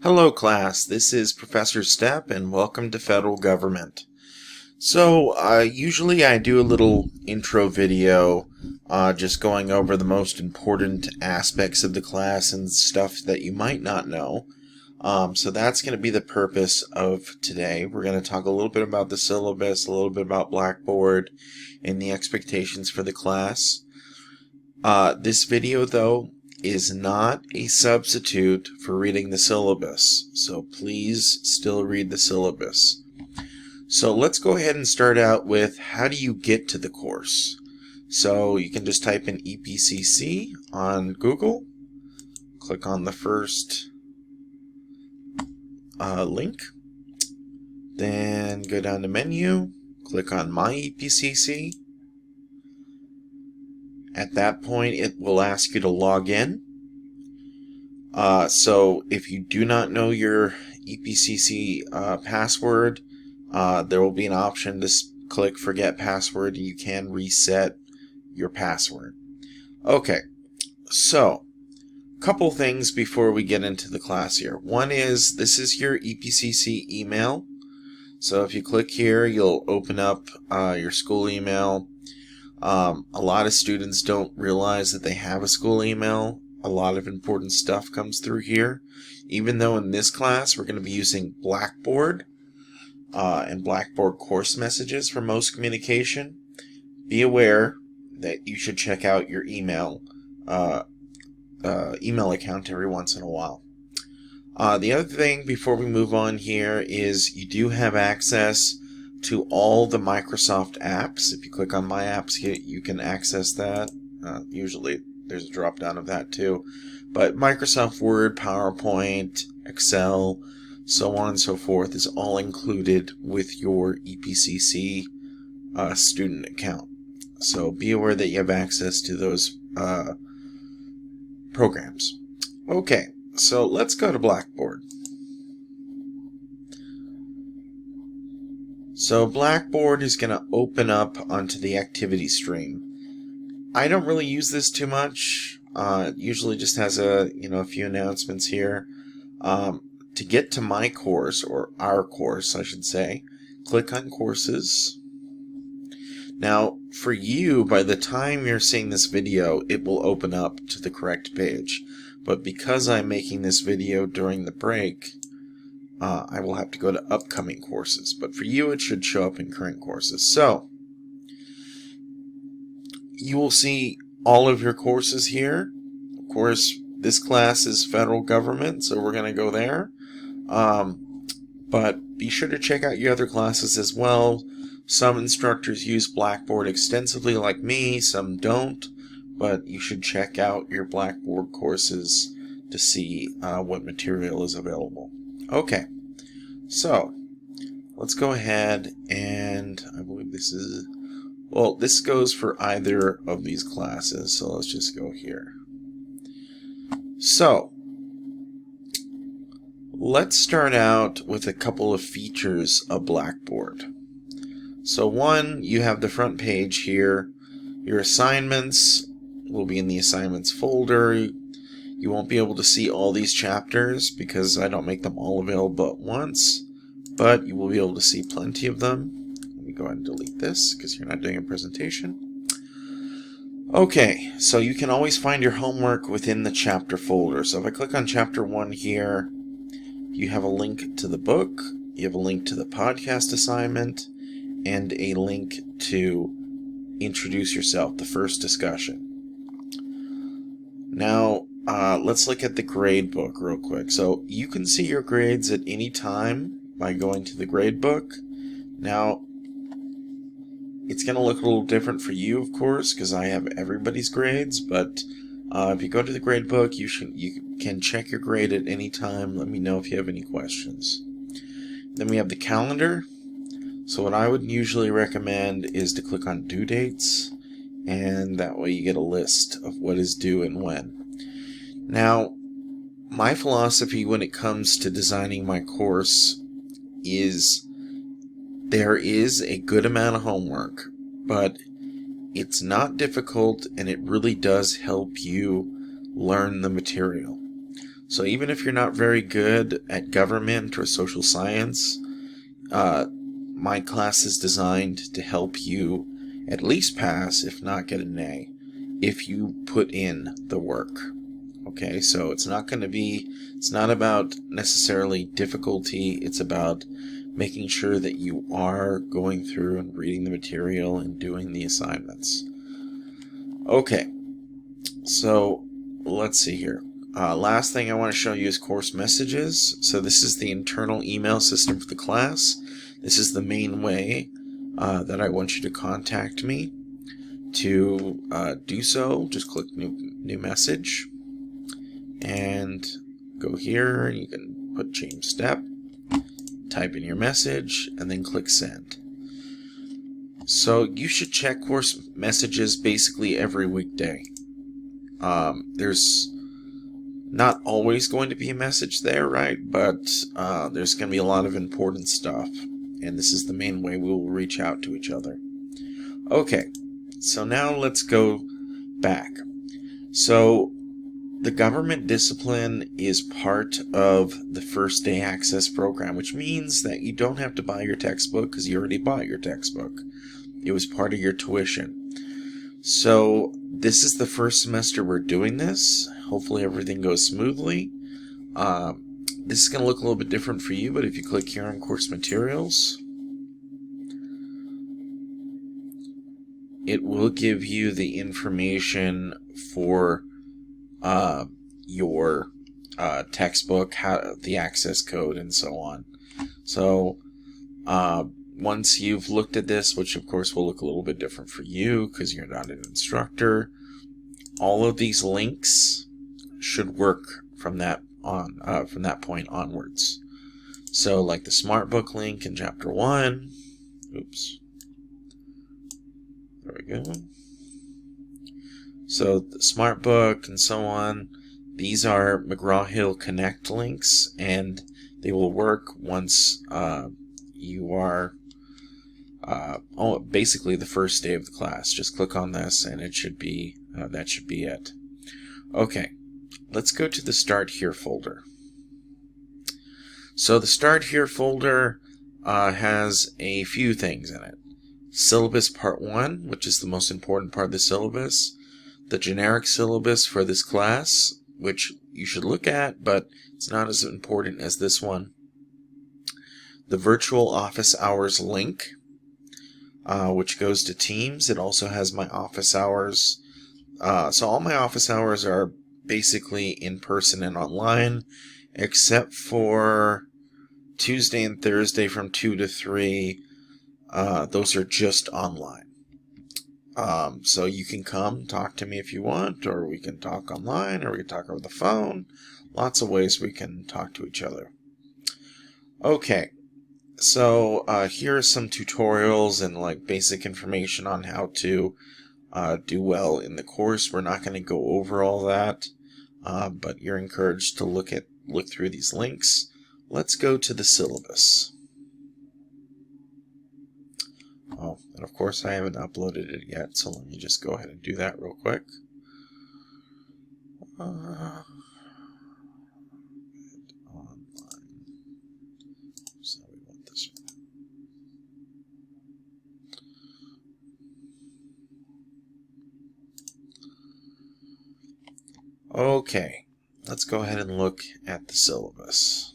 Hello class, this is Professor Stepp and welcome to Federal Government. Usually I do a little intro video just going over the most important aspects of the class and stuff that you might not know. So that's going to be the purpose of today. We're going to talk a little bit about the syllabus, a little bit about Blackboard, and the expectations for the class. This video, though, is not a substitute for reading the syllabus, so please still read the syllabus. So let's go ahead and start out with how do you get to the course. So you can just type in EPCC on Google, click on the first link, then go down to menu, click on My EPCC. At that point, it will ask you to log in. So if you do not know your EPCC password, there will be an option to click Forget Password, and you can reset your password. Okay, so a couple things before we get into the class here. One is this is your EPCC email. So if you click here, you'll open up your school email. A lot of students don't realize that they have a school email. A lot of important stuff comes through here. Even though in this class we're going to be using Blackboard and Blackboard course messages for most communication, be aware that you should check out your email account every once in a while. The other thing before we move on here is you do have access to all the Microsoft apps. If you click on My Apps, you can access that. Usually there's a drop down of that too. But Microsoft Word, PowerPoint, Excel, so on and so forth is all included with your EPCC student account. So be aware that you have access to those programs. Okay, so let's go to Blackboard. So Blackboard is going to open up onto the activity stream. I don't really use this too much. It usually just has a few announcements here. To get to my course, or our course I should say, click on Courses. Now for you, by the time you're seeing this video, it will open up to the correct page. But because I'm making this video during the break, I will have to go to upcoming courses, but for you it should show up in current courses. So you will see all of your courses here. Of course, this class is Federal Government, so we're going to go there. But be sure to check out your other classes as well. Some instructors use Blackboard extensively like me, some don't, but you should check out your Blackboard courses to see what material is available. Okay, so let's go ahead and I believe this is, well, this goes for either of these classes, so let's just go here. So let's start out with a couple of features of Blackboard. So one, you have the front page here. Your assignments will be in the assignments folder. You won't be able to see all these chapters because I don't make them all available at once, but you will be able to see plenty of them. Let me go ahead and delete this because you're not doing a presentation. Okay, so you can always find your homework within the chapter folder. So if I click on chapter 1 here, you have a link to the book, you have a link to the podcast assignment, and a link to introduce yourself, the first discussion. Now, let's look at the grade book real quick. So you can see your grades at any time by going to the grade book. Now, it's going to look a little different for you, of course, because I have everybody's grades, but if you go to the grade book, you can check your grade at any time. Let me know if you have any questions. Then we have the calendar. So what I would usually recommend is to click on due dates, and that way you get a list of what is due and when. Now, my philosophy when it comes to designing my course is there is a good amount of homework, but it's not difficult and it really does help you learn the material. So even if you're not very good at government or social science, my class is designed to help you at least pass, if not get an A, if you put in the work. Okay, so it's not about necessarily difficulty, it's about making sure that you are going through and reading the material and doing the assignments. Okay, so let's see here. Last thing I want to show you is course messages. So this is the internal email system for the class. This is the main way that I want you to contact me. To do so, just click new message and go here, and you can put change step, type in your message, and then click send. So you should check course messages basically every weekday. There's not always going to be a message there, right? But there's going to be a lot of important stuff, and this is the main way we will reach out to each other. Okay, so now let's go back. So the government discipline is part of the First Day Access program, which means that you don't have to buy your textbook because you already bought your textbook. It was part of your tuition. So this is the first semester we're doing this. Hopefully everything goes smoothly. This is going to look a little bit different for you, but if you click here on course materials, it will give you the information for your textbook, the access code, and so on. So once you've looked at this, which of course will look a little bit different for you because you're not an instructor, all of these links should work from that point onwards. So like the SmartBook link in Chapter 1. Oops. There we go. So the SmartBook and so on, these are McGraw-Hill Connect links, and they will work once you are basically the first day of the class. Just click on this and it should be that should be it. Okay, let's go to the Start Here folder. So the Start Here folder has a few things in it. Syllabus Part 1, which is the most important part of the syllabus. The generic syllabus for this class, which you should look at, but it's not as important as this one. The virtual office hours link, which goes to Teams. It also has my office hours. So all my office hours are basically in person and online, except for Tuesday and Thursday from 2 to 3. Those are just online. So you can come talk to me if you want, or we can talk online, or we can talk over the phone. Lots of ways we can talk to each other. Okay, so here are some tutorials and like basic information on how to do well in the course. We're not going to go over all that, but you're encouraged to look through these links. Let's go to the syllabus. Oh, and of course I haven't uploaded it yet, so let me just go ahead and do that real quick. Online. So we want this one. Okay, let's go ahead and look at the syllabus.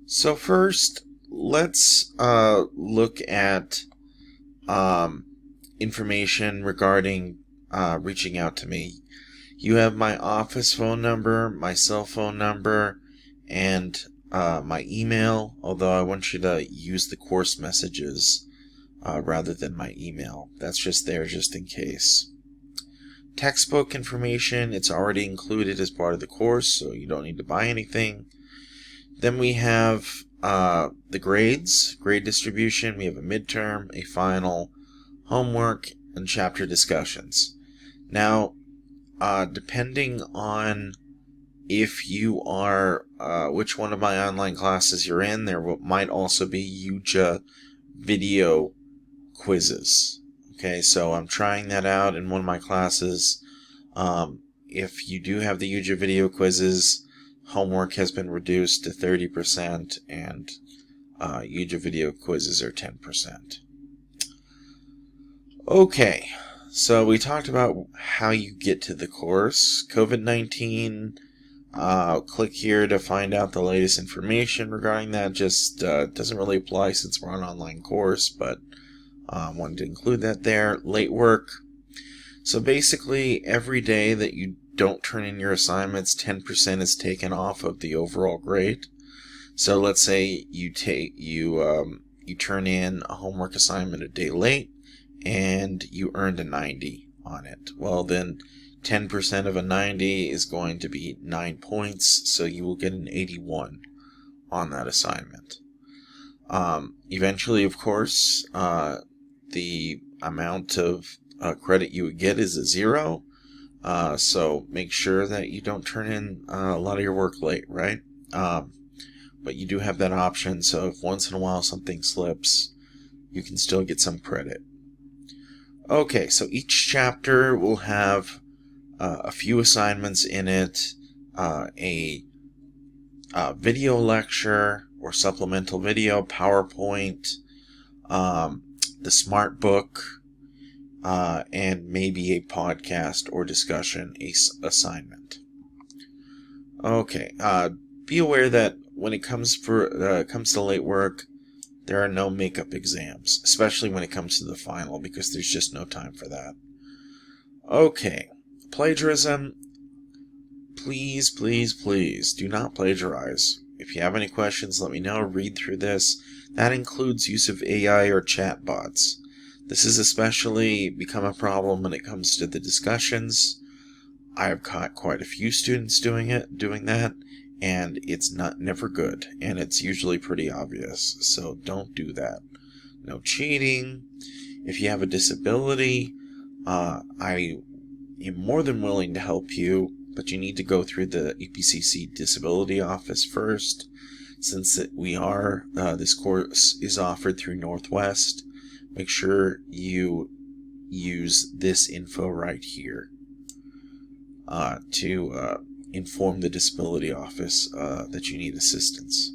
So first, let's look at information regarding reaching out to me. You have my office phone number, my cell phone number, and my email, although I want you to use the course messages rather than my email. That's just there just in case. Textbook information, it's already included as part of the course, so you don't need to buy anything. Then we have the grades, grade distribution. We have a midterm, a final, homework, and chapter discussions. Now, depending on if you are, which one of my online classes you're in, there might also be UJA video quizzes. Okay, so I'm trying that out in one of my classes. If you do have the use of video quizzes, homework has been reduced to 30%, and use of video quizzes are 10%. Okay, so we talked about how you get to the course. COVID-19, click here to find out the latest information regarding that. Just doesn't really apply since we're on an online course, but wanted to include that there. Late work. So basically, every day that you don't turn in your assignments, 10% is taken off of the overall grade. So let's say you turn in a homework assignment a day late, and you earned a 90 on it. Well, then 10% of a 90 is going to be 9 points, so you will get an 81 on that assignment. Eventually, of course, the amount of credit you would get is a 0, so make sure that you don't turn in a lot of your work late, right? But you do have that option, so if once in a while something slips, you can still get some credit. Okay, so each chapter will have a few assignments in it, a video lecture or supplemental video, PowerPoint, the Smart Book, and maybe a podcast or discussion assignment. Okay, be aware that when it comes to late work, there are no makeup exams, especially when it comes to the final, because there's just no time for that. Okay, plagiarism. Please, please, please do not plagiarize. If you have any questions, let me know. Read through this. That includes use of AI or chatbots. This has especially become a problem when it comes to the discussions. I have caught quite a few students doing that, and it's never good, and it's usually pretty obvious, so don't do that. No cheating. If you have a disability, I am more than willing to help you, but you need to go through the EPCC Disability Office first, since this course is offered through Northwest. Make sure you use this info right here to inform the disability office that you need assistance.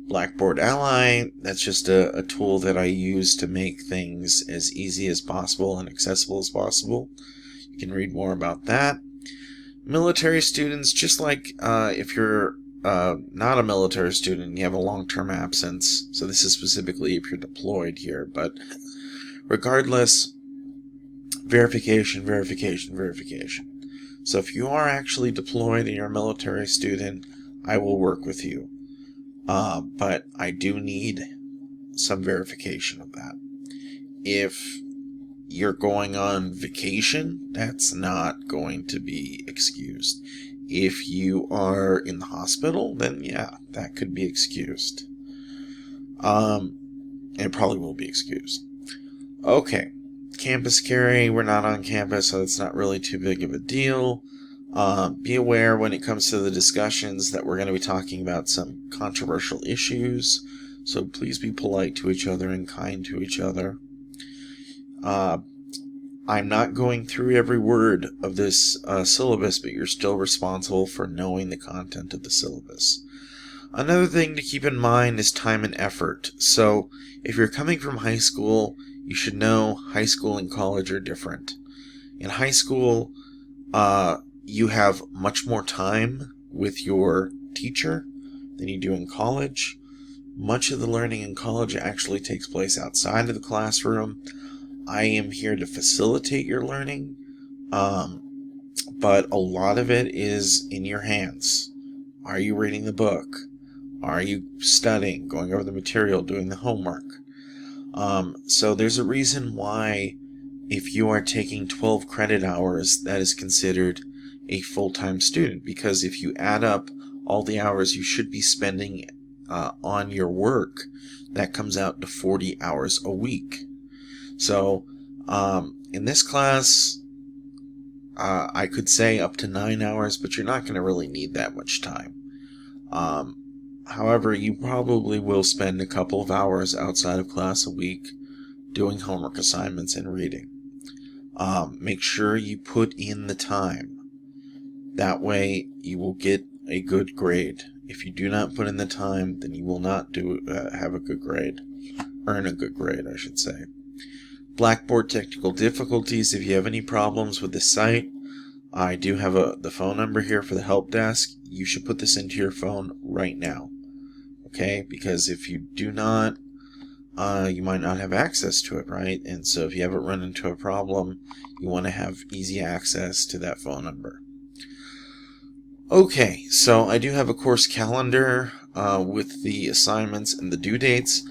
Blackboard Ally, that's just a tool that I use to make things as easy as possible and accessible as possible. You can read more about that. Military students, just like if you're not a military student, you have a long-term absence, so this is specifically if you're deployed here, but regardless, verification. So if you are actually deployed and you're a military student, I will work with you. But I do need some verification of that. If you're going on vacation, that's not going to be excused. If you are in the hospital, then yeah, that could be excused. It probably will be excused. Okay. Campus carry, we're not on campus, so it's not really too big of a deal. Be aware when it comes to the discussions that we're going to be talking about some controversial issues, so please be polite to each other and kind to each other. I'm not going through every word of this syllabus, but you're still responsible for knowing the content of the syllabus. Another thing to keep in mind is time and effort. So if you're coming from high school, you should know high school and college are different. In high school, you have much more time with your teacher than you do in college. Much of the learning in college actually takes place outside of the classroom. I am here to facilitate your learning, but a lot of it is in your hands. Are you reading the book? Are you studying, going over the material, doing the homework? So there's a reason why if you are taking 12 credit hours, that is considered a full-time student, because if you add up all the hours you should be spending on your work, that comes out to 40 hours a week. So in this class, I could say up to 9 hours, but you're not going to really need that much time. However, you probably will spend a couple of hours outside of class a week doing homework assignments and reading. Make sure you put in the time. That way you will get a good grade. If you do not put in the time, then you will not have a good grade. Earn a good grade, I should say. Blackboard technical difficulties. If you have any problems with the site, I do have the phone number here for the help desk. You should put this into your phone right now. Okay? Because if you do not, you might not have access to it, right? And so if you ever run into a problem, you want to have easy access to that phone number. Okay, so I do have a course calendar with the assignments and the due dates.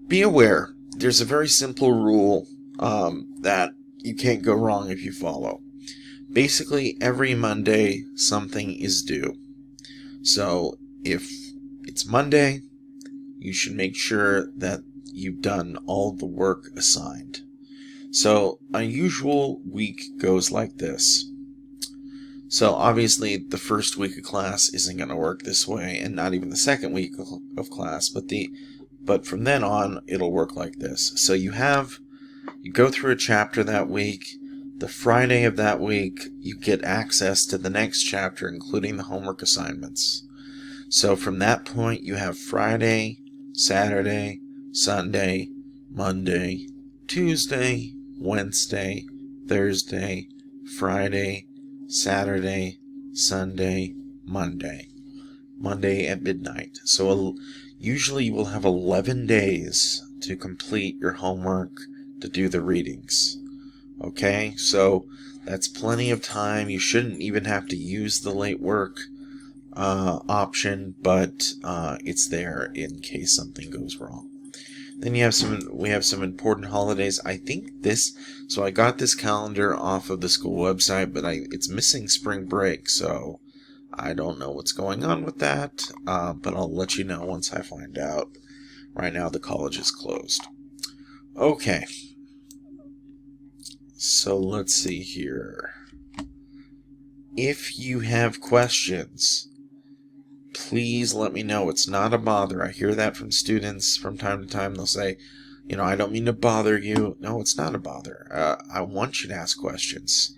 Be aware, there's a very simple rule that you can't go wrong if you follow. Basically, every Monday, something is due. So if it's Monday, you should make sure that you've done all the work assigned. So a usual week goes like this. So obviously the first week of class isn't going to work this way, and not even the second week of class, but from then on it'll work like this. So you go through a chapter that week. The Friday of that week you get access to the next chapter, including the homework assignments. So from that point you have Friday, Saturday, Sunday, Monday, Tuesday, Wednesday, Thursday, Friday, Saturday, Sunday, Monday. Monday at midnight. So usually you will have 11 days to complete your homework, to do the readings. Okay, so that's plenty of time. You shouldn't even have to use the late work option, but it's there in case something goes wrong. Then we have some important holidays. So I got this calendar off of the school website, but it's missing spring break, so I don't know what's going on with that, but I'll let you know once I find out. Right now the college is closed. Okay. So let's see here. If you have questions, please let me know. It's not a bother. I hear that from students from time to time. They'll say, I don't mean to bother you. No, it's not a bother. I want you to ask questions.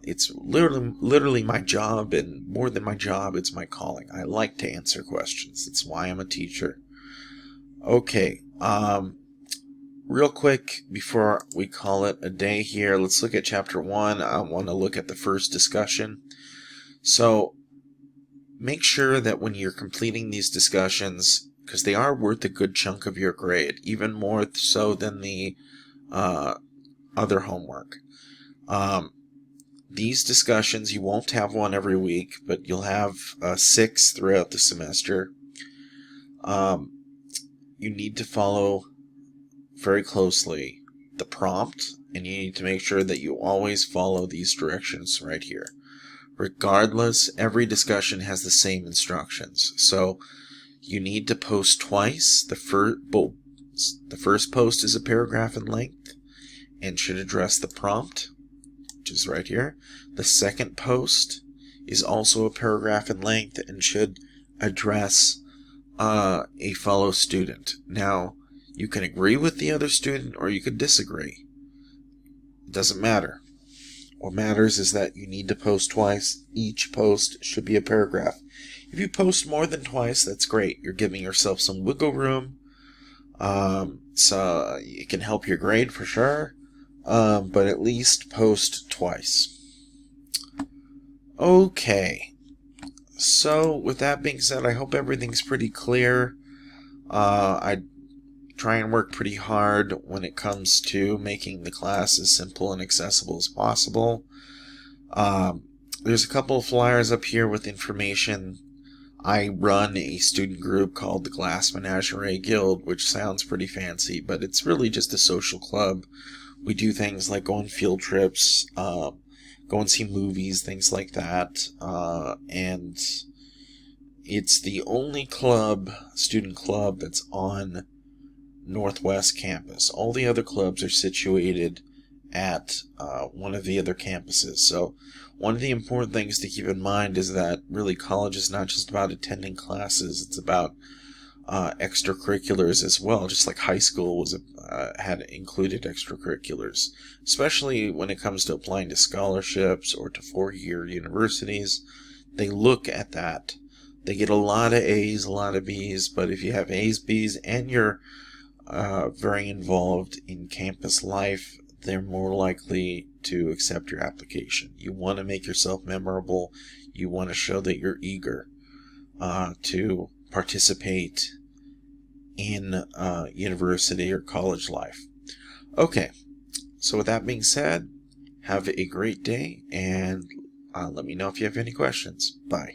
It's literally my job, and more than my job, it's my calling. I like to answer questions. That's why I'm a teacher. Okay. Real quick, before we call it a day here, let's look at Chapter 1. I want to look at the first discussion. So, make sure that when you're completing these discussions, because they are worth a good chunk of your grade, even more so than the other homework. These discussions, you won't have one every week, but you'll have 6 throughout the semester. You need to follow very closely the prompt, and you need to make sure that you always follow these directions right here. Regardless, every discussion has the same instructions. So you need to post twice. The first post is a paragraph in length and should address the prompt, which is right here. The second post is also a paragraph in length and should address a fellow student. Now, you can agree with the other student or you could disagree. It doesn't matter. What matters is that you need to post twice. Each post should be a paragraph. If you post more than twice, that's great. You're giving yourself some wiggle room. So it can help your grade for sure. But at least post twice. Okay. So with that being said, I hope everything's pretty clear. I try and work pretty hard when it comes to making the class as simple and accessible as possible. There's a couple of flyers up here with information. I run a student group called the Glass Menagerie Guild, which sounds pretty fancy, but it's really just a social club. We do things like go on field trips, go and see movies, things like that, and it's the only student club that's on Northwest campus. All the other clubs are situated at one of the other campuses. So one of the important things to keep in mind is that really college is not just about attending classes. It's about extracurriculars as well, just like high school was had included extracurriculars, especially when it comes to applying to scholarships or to four-year universities. They look at that. They get a lot of A's, a lot of B's, but if you have A's, B's, and you're very involved in campus life, they're more likely to accept your application. You want to make yourself memorable. You want to show that you're eager to participate in university or college life. Okay, so with that being said, have a great day, and let me know if you have any questions. Bye.